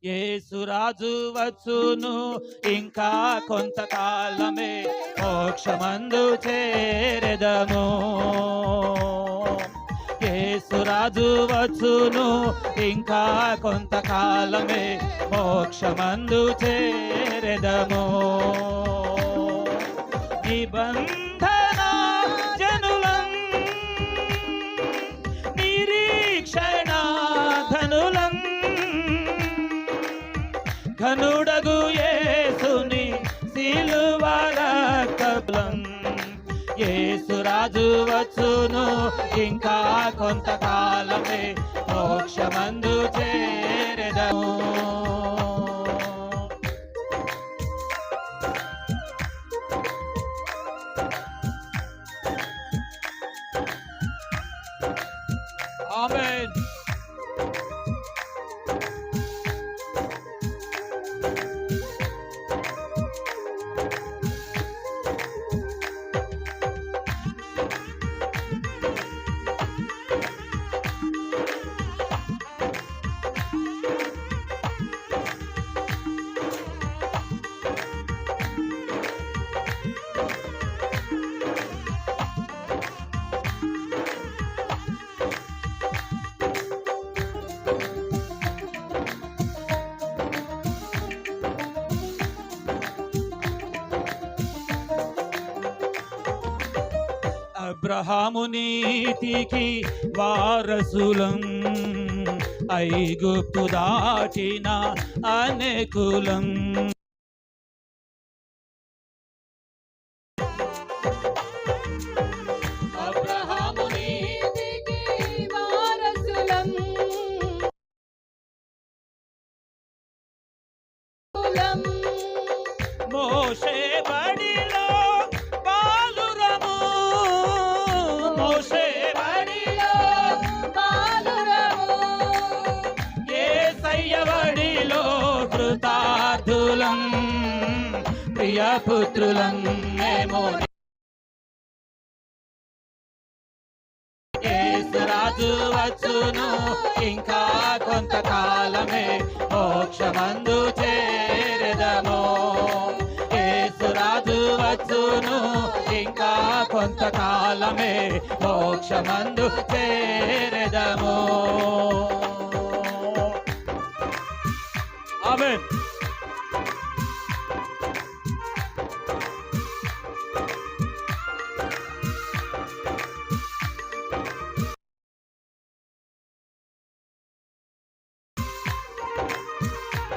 యేసురాజు వచ్చును ఇంకా కొంతకాలమే, మోక్షమందు చేరెదము. యేసురాజు వచ్చును ఇంకా కొంతకాలమే, మోక్షమందు చేరెదము. నిబంధన జనులం నిరీక్షణ ధనులం, ఘనుడగు యేసుని సిలువ రక్తబలం. యేసురాజు వచ్చును ఇంకా కొంతకాలమే, మోక్షమందు చేరెదము. ఆమేన్. అబ్రహాము నీతికి వారసులం, ఐగుప్తు దాటిన అనేకులం. అబ్రహాము నీతికి వారసులం, మోషే బడిలో బాలురము, మోషే బడిలో బాలురము, యేసయ్య బడిలో కృతార్థులం, ప్రియపుత్రులం మేము. యేసురాజు వచ్చును ఇంకా కొంతకాలమే, మోక్షమందు చేరెదము. యేసురాజు వచ్చును ఇంకా కొంతకాలమే, మోక్షమందు చేరెదము. ఆమేన్.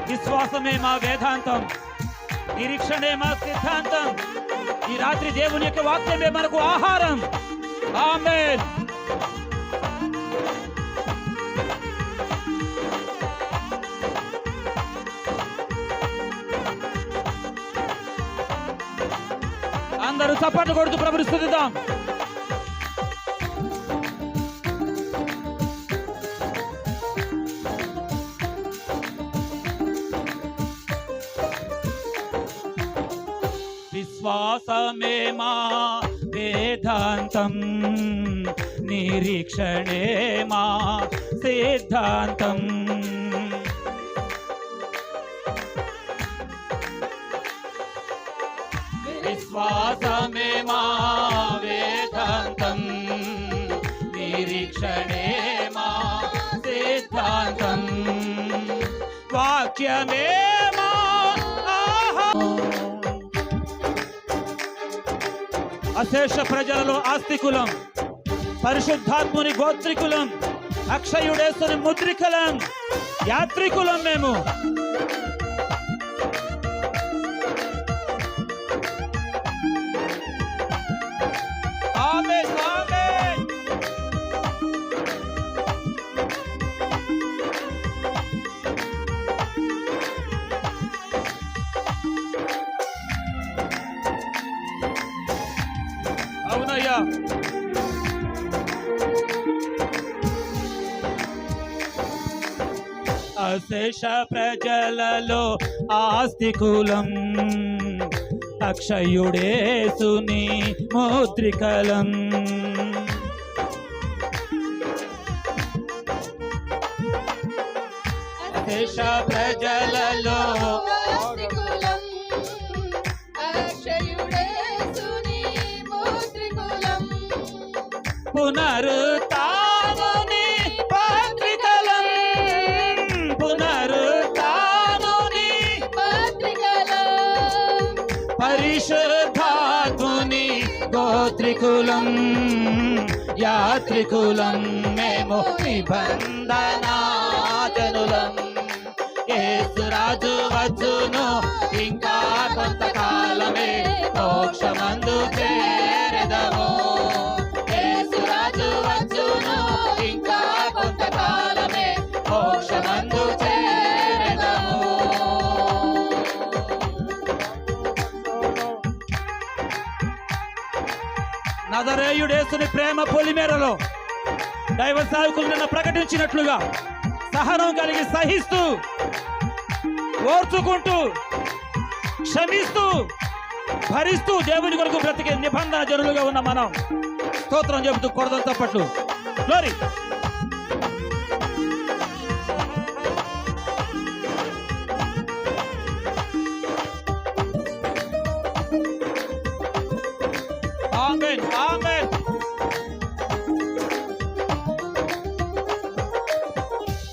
విశ్వాసమే మా వేదాంతం, నిరీక్షణే మా సిద్ధాంతం. ఈ రాత్రి దేవుని యొక్క వాక్యమే మనకు ఆహారం. ఆమేన్. అందరూ చప్పట్లు కొడుతూ ప్రభుని స్తుతిద్దాం. విశ్వాసమే మా వేదాంతం, నిరీక్షణే మా సిద్ధాంతం. విశ్వాసమే మా వేదాంతం, నిరీక్షణే మా సిద్ధాంతం. వాక్యమే మా అశేష ప్రజలలో ఆస్తికులం, పరిశుద్ధాత్ముని గోత్రికులం, అక్షయుడేసుని ముద్రికలం, యాత్రికులం మేము. ఆమేన్, ఆమేన్. అవునయ్యా. అశేష ప్రజలలో ఆస్తికులం, అక్షయుడేసుని ముద్రికలం. దేశ ప్రజలలో యాత్రికులం, అక్షయుడేసుని పుత్రికులం. పునరుత్థానుని పత్రికలం, పునరుత్థానుని పత్రికలం. పరిశుద్ధాత్ముని గోత్రికులం, యాత్రికులం మేము నిబంధనా జనులం. యేసురాజు వచ్చును ఇంకా కొంతకాలమే మోక్షమందు చేరెదము. యేసురాజు వచ్చును ఇంకా కొంతకాలమే మోక్షమందు చేరెదము. నజరేయుడేసుని ప్రేమ పొలిమేరలో దైవ సేవకులు నిన్న ప్రకటించినట్లుగా సహనం కలిగి సహిస్తూ ఓర్చుకుంటూ క్షమిస్తూ భరిస్తూ దేవుని కొరకు బ్రతికే నిబంధన జనులుగా ఉన్న మనం స్తోత్రం చెబుతూ కొడదాం తప్పట్లు. గ్లోరీ. ఆమేన్, ఆమేన్.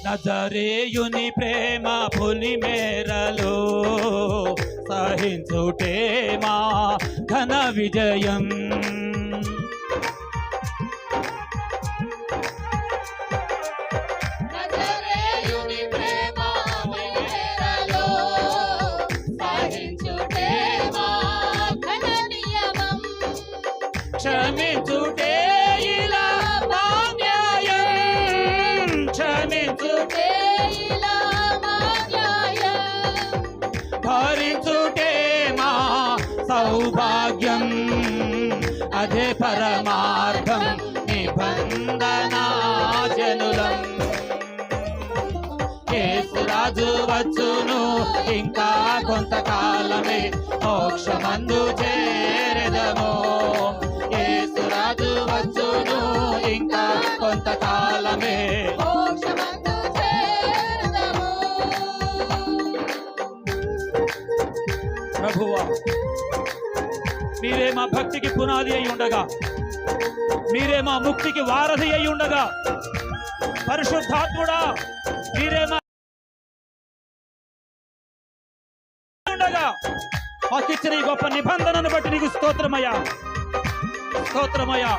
నజరేయుని ప్రేమ పొలిమేరలో సహించుటే మా ఘన విజయం. నజరేయుని ప్రేమ పొలిమేరలో సహించుటే మా ఘన నియమం. క్షమించుటే ఇలా మా న్యాయం, క్షమించుటే ఇలా మా న్యాయం. భరించుటే మా సౌభాగ్యం, అదే పరమార్థం నిబంధనా జనులం. యేసురాజు వచ్చును ఇంకా కొంతకాలమే మోక్షమందు చేరెదము. యేసురాజు వచ్చును ఇంకా కొంతకాలమే. మోక్షమందు చేరుదము. ప్రభువా, మీరే మా భక్తికి పునాది అయి ఉండగా, మీరే మా ముక్తికి వారధి అయి ఉండగా, పరిశుద్ధాత్ముడా మీరే మా ఉండగా మాకిచ్చిన ఈ గొప్ప నిబంధనను బట్టి నీకు స్తోత్రమయ్యా, స్తోత్రమయ్యా.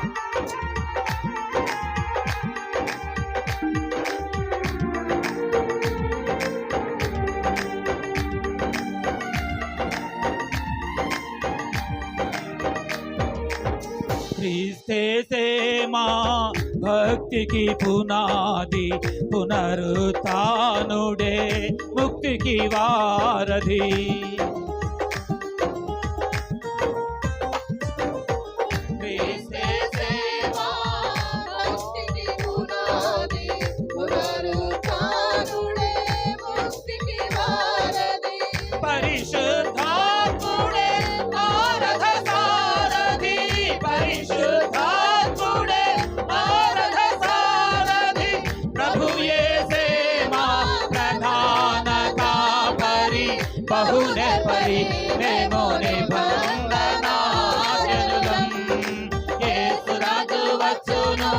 క్రీస్తేసే మా భక్తికి పునాది, పునరుత్థానుడే ముక్తికి వారధి. క్రీస్తే సేవ భక్తికి పునాది, పునరుత్థానుడే ముక్తికి వారధి. పరిశుద్ధాత్ముడే ఆరాధ సారథి, పరిశుద్ధాత్ముడే ఆరాధ సారథి. ప్రభు యేసే మా ప్రధాన కాపరి, బహునే పరి మేము నిబంధనా జనులం. యేసురాజు వచ్చును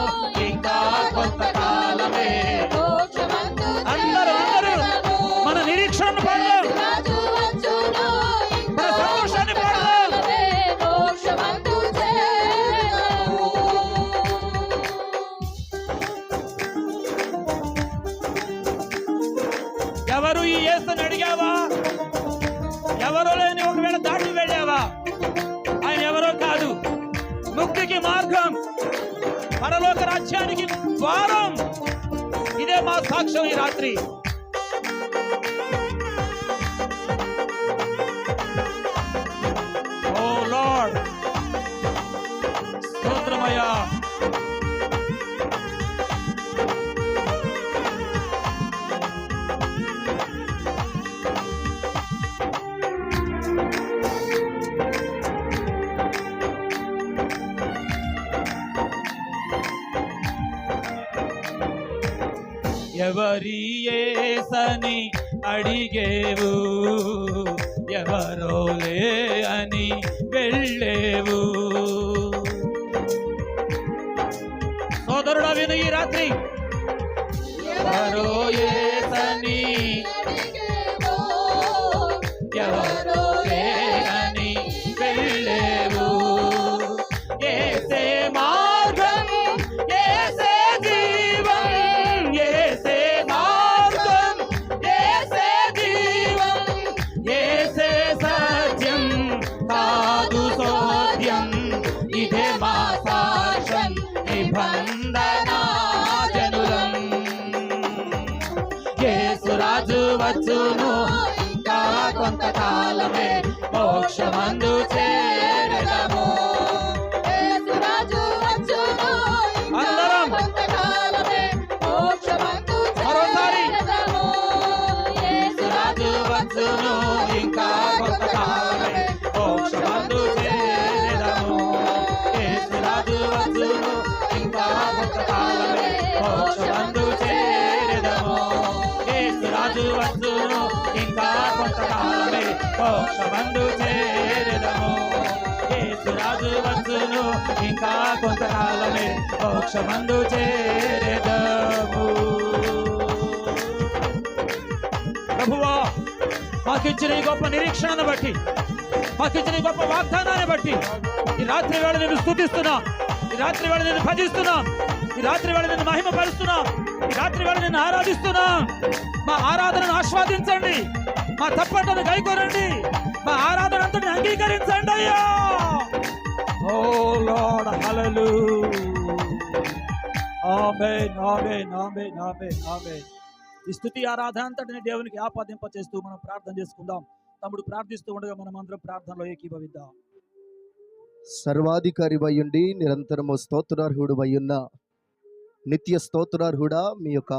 ఇంకా కొంతకాలమే. మోక్షమందు అందరూ చేరుదము. మన నిరీక్షణను పడదాం, రాజు వచ్చును ఇంకా మన సంతోషాన్ని పడదాం. కొంతకాలమే. మోక్షమందు చేరుదము. ఎవరు ఈ యేసుని అడిగావా? ఎవరో లేని ఒకవేళ దాటి వెళ్ళావా? ఆయన ఎవరో కాదు, ముక్తికి మార్గం, పరలోక రాజ్యానికి ద్వారం. ఇదే మా సాక్ష్యం ఈ రాత్రి. ఓ లార్డ్, స్తోత్రమయ్యా. ఎవరి యేసని అడిగేవు, ఎవరోలే అని వెళ్ళేవు. సోదరుడా విను ఈ రాత్రి, ఎవరో యేసని ఎవరోలే అని వెళ్ళేవు. యేసే మార్గం, యేసే జీవం, యేసే మార్గం, యేసే జీవం, యేసే సత్యం కాదు సోద్యం. ఇదే మా సాక్ష్యం నిబంధనా జనులం. యేసురాజు వచ్చును ఇంకా కొంతకాలమే, మోక్షమందు చేరదము. యేసురాజు వచ్చును ఇంకా అందరం కొంతకాలమే, మోక్షమందు మరోసారి. చేరదము. యేసురాజు వచ్చును ఇంకా కొంతకాలమే, మోక్షమందు చేరదము. యేసురాజు వచ్చును ఇంకా కొంతకాలమే, మోక్షమందు చేరదము. యేసురాజు వచ్చును ఇంకా కొంతకాలమే, మోక్షమందు చేరదము. యేసురాజు వచ్చును ఇంకా కొంతకాలమే, మోక్షమందు చేరదము. ప్రభువా, మాకిచ్చిన ఈ గొప్ప నిరీక్షణను బట్టి, మాకిచ్చిన ఈ గొప్ప వాగ్దానాన్ని బట్టి ఈ రాత్రి వేళ నేను స్తుతిస్తున్నాం, ఈ రాత్రి వేళ నేను భజిస్తున్నాం, ఈ రాత్రి వేళ నేను మహిమపరుస్తున్నాం, ఈ రాత్రి వేళ నేను ఆరాధిస్తున్నాం. మా ఆరాధనను ఆస్వాదించండి, మా తప్పటను గైకొనండి, మా ఆరాధన అంతటిని అంగీకరించండి అయ్యా. ఓ లార్డ్, హల్లెలూయా. ఆమేన్, ఆమేన్, ఆమేన్, ఆమేన్, ఆమేన్. ఈ స్తుతి ఆరాధన అంతటిని దేవునికి ఆపాదింప చేస్తూ మనం ప్రార్థన చేసుకుందాం. తమ్ముడు ప్రార్థిస్తూ ఉండగా మనం అందరం ప్రార్థనలో ఏకీభవిద్దాం. సర్వాధికారి వయ్యుండి నిరంతరము స్తోత్రార్హుడు వయ్యున్న నిత్య స్తోత్రార్హుడా, మీ యొక్క